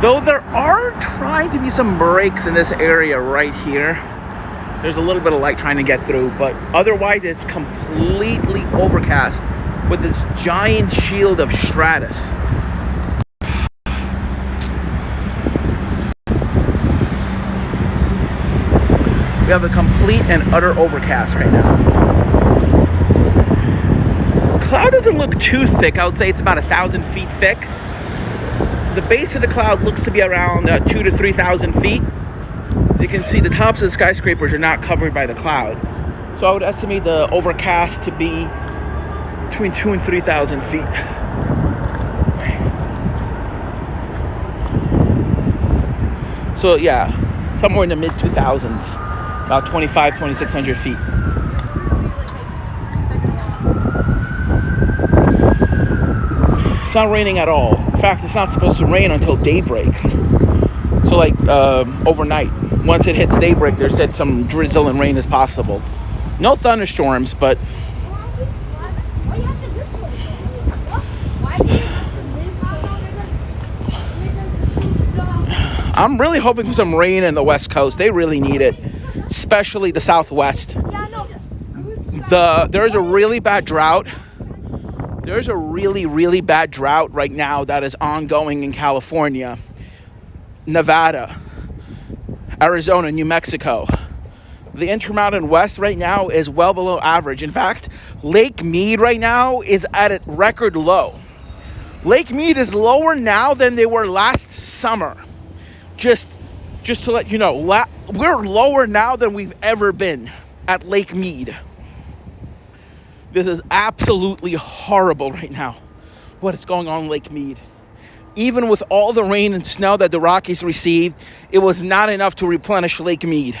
Though there are trying to be some breaks in this area right here. There's a little bit of light trying to get through, but otherwise it's completely overcast with this giant shield of stratus. We have a complete and utter overcast right now. The cloud doesn't look too thick. I would say it's about 1,000 feet thick. The base of the cloud looks to be around 2,000 to 3,000 feet. You can see the tops of the skyscrapers are not covered by the cloud. So I would estimate the overcast to be between 2,000 and 3,000 feet. So yeah, somewhere in the mid 2000s, about 2,600 feet. It's not raining at all. In fact, it's not supposed to rain until daybreak. So like overnight. Once it hits daybreak, they said some drizzle and rain is possible. No thunderstorms, but I'm really hoping for some rain in the West Coast. They really need it, especially the Southwest. There's a really bad drought. There's a really bad drought right now that is ongoing in California, Nevada, Arizona, New Mexico. The Intermountain West right now is well below average. In fact, Lake Mead right now is at a record low. Lake Mead is lower now than they were last summer. Just to let you know, we're lower now than we've ever been at Lake Mead. This is absolutely horrible right now, what is going on in Lake Mead. Even with all the rain and snow that the Rockies received, it was not enough to replenish Lake Mead,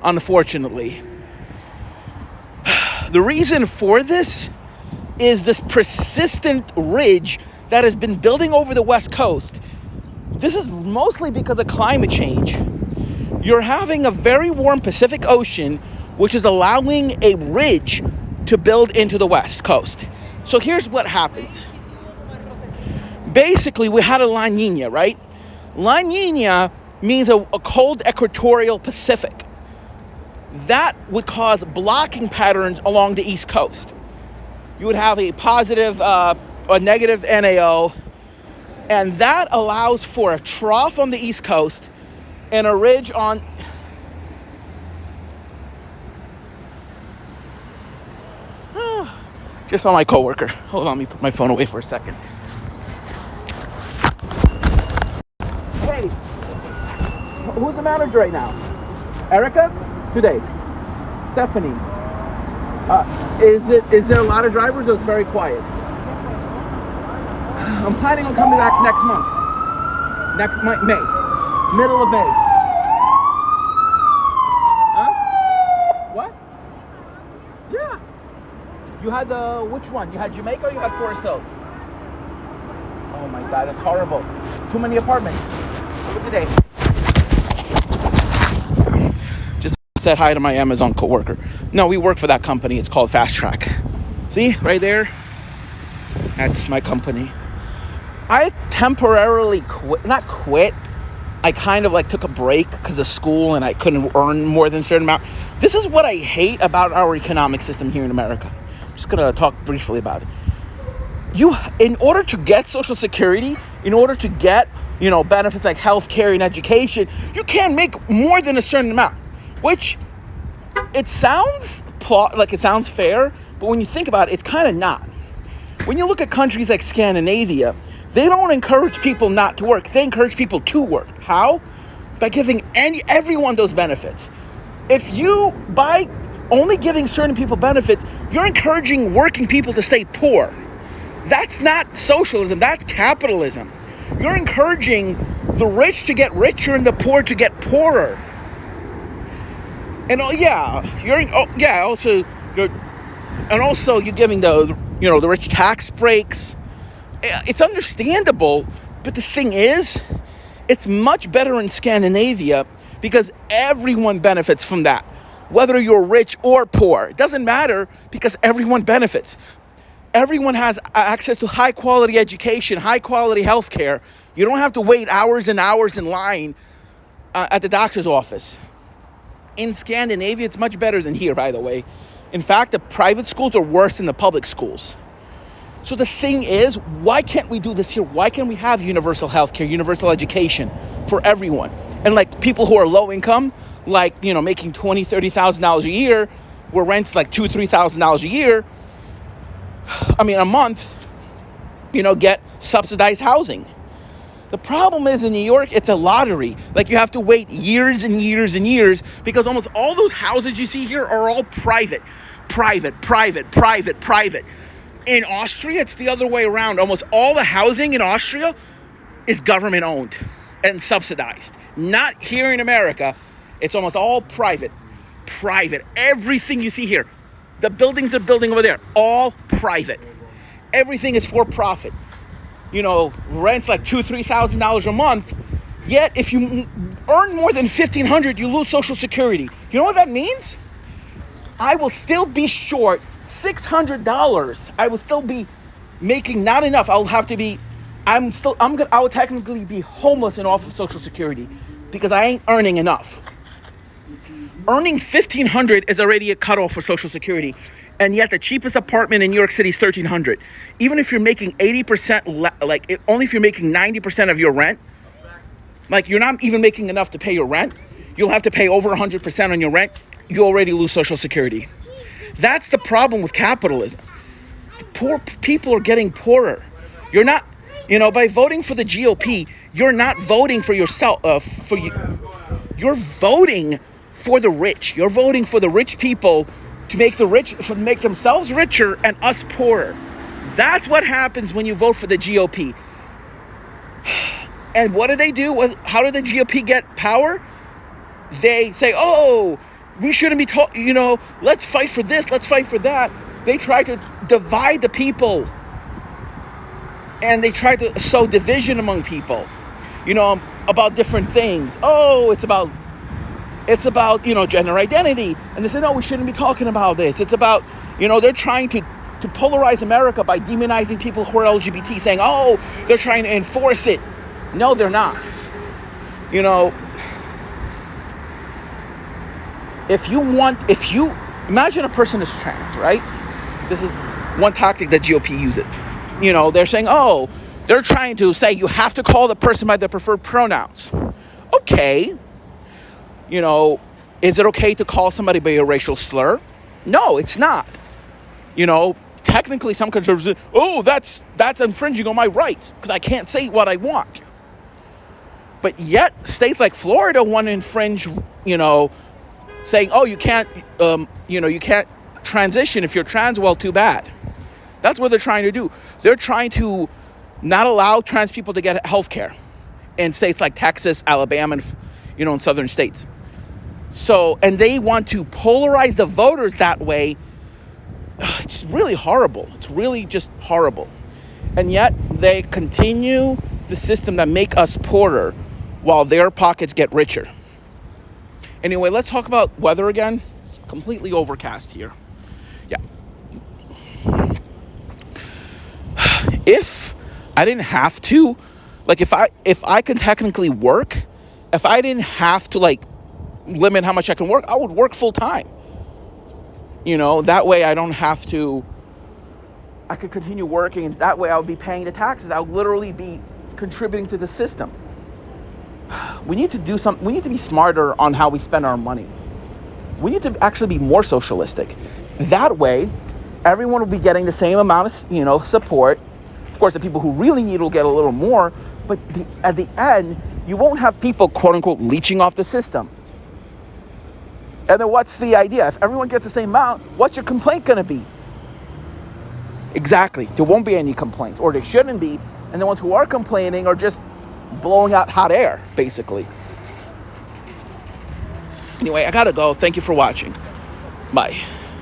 unfortunately. The reason for this is this persistent ridge that has been building over the West Coast. This is mostly because of climate change. You're having a very warm Pacific Ocean, which is allowing a ridge to build into the West Coast. So here's what happens. Basically, we had a La Nina, right? La Nina means a cold equatorial Pacific. That would cause blocking patterns along the East Coast. You would have a positive, a negative NAO, and that allows for a trough on the East Coast and a ridge on... Just saw my coworker. Hold on, let me put my phone away for a second. Hey, who's the manager right now? Erica? Today. Stephanie. Is there a lot of drivers or it's very quiet? I'm planning on coming back next month. May. Middle of May. Huh? What? Yeah. You had which one? You had Jamaica or you had Forest Hills? Oh my God, that's horrible. Too many apartments. Have a good day. Just said hi to my Amazon coworker. No, we work for that company. It's called Fast Track. See, right there? That's my company. I temporarily not quit. I kind of like took a break because of school and I couldn't earn more than a certain amount. This is what I hate about our economic system here in America. I'm just going to talk briefly about it. In order to get Social Security, in order to get, benefits like healthcare and education, you can't make more than a certain amount, which it sounds fair, but when you think about it, it's kind of not. When you look at countries like Scandinavia, they don't encourage people not to work. They encourage people to work. How? By giving everyone those benefits. By only giving certain people benefits, you're encouraging working people to stay poor. That's not socialism, that's capitalism. You're encouraging the rich to get richer and the poor to get poorer. And also you're giving the rich tax breaks. It's understandable, but the thing is, it's much better in Scandinavia because everyone benefits from that. Whether you're rich or poor, it doesn't matter because everyone benefits. Everyone has access to high quality education, high quality healthcare. You don't have to wait hours and hours in line at the doctor's office. In Scandinavia, it's much better than here, by the way. In fact, the private schools are worse than the public schools. So the thing is, why can't we do this here? Why can't we have universal healthcare, universal education for everyone? And like people who are low income, like, you know, making $20,000, $30,000 a year, where rent's like $2,000, $3,000 a year, a month, you know, get subsidized housing. The problem is in New York, it's a lottery. Like you have to wait years and years and years because almost all those houses you see here are all private. In Austria, it's the other way around. Almost all the housing in Austria is government owned and subsidized. Not here in America. It's almost all private. Everything you see here, the buildings they're building over there, all private. Everything is for profit. You know, rent's like $2,000, $3,000 a month. Yet, if you earn more than $1,500, you lose Social Security. You know what that means? I will still be short $600. I will still be making not enough. I will technically be homeless and off of Social Security because I ain't earning enough. Earning $1,500 is already a cutoff for Social Security. And yet the cheapest apartment in New York City is $1,300. Even if you're making 80%, only if you're making 90% of your rent, like you're not even making enough to pay your rent, you'll have to pay over 100% on your rent, you already lose Social Security. That's the problem with capitalism. Poor people are getting poorer. You're not, by voting for the GOP, you're not voting for yourself, you're voting for the rich. You're voting for the rich people to make make themselves richer and us poorer. That's what happens when you vote for the GOP. And what do they do? How did the GOP get power? They say, oh, we shouldn't be let's fight for this, let's fight for that. They try to divide the people. And they try to sow division among people, about different things. Oh, it's about gender identity. And they say, no, we shouldn't be talking about this. It's about, they're trying to polarize America by demonizing people who are LGBT, saying, oh, they're trying to enforce it. No, they're not. If you imagine a person is trans, right? This is one tactic that GOP uses. They're saying, oh, they're trying to say you have to call the person by their preferred pronouns. Okay. Is it okay to call somebody by a racial slur? No, it's not. Technically some conservatives say, oh, that's infringing on my rights because I can't say what I want. But yet states like Florida want to infringe, saying, oh, you can't transition if you're trans. Well, too bad. That's what they're trying to do. They're trying to not allow trans people to get health care in states like Texas, Alabama, and, in southern states. So, and they want to polarize the voters that way. It's really horrible. It's really just horrible. And yet they continue the system that make us poorer while their pockets get richer. Anyway, let's talk about weather again. Completely overcast here. Yeah. If I didn't have to, if I can technically work, if I didn't have to limit how much I can work, I would work full time. That way I don't have to, I could continue working, and that way I would be paying the taxes. I would literally be contributing to the system. We need to do something. We need to be smarter on how we spend our money. We need to actually be more socialistic. That way, everyone will be getting the same amount of, support. Of course, the people who really need will get a little more, but at the end, you won't have people, quote unquote, leeching off the system. And then what's the idea? If everyone gets the same amount, what's your complaint going to be? Exactly. There won't be any complaints, or there shouldn't be. And the ones who are complaining are just blowing out hot air, basically. Anyway, I gotta go. Thank you for watching. Bye.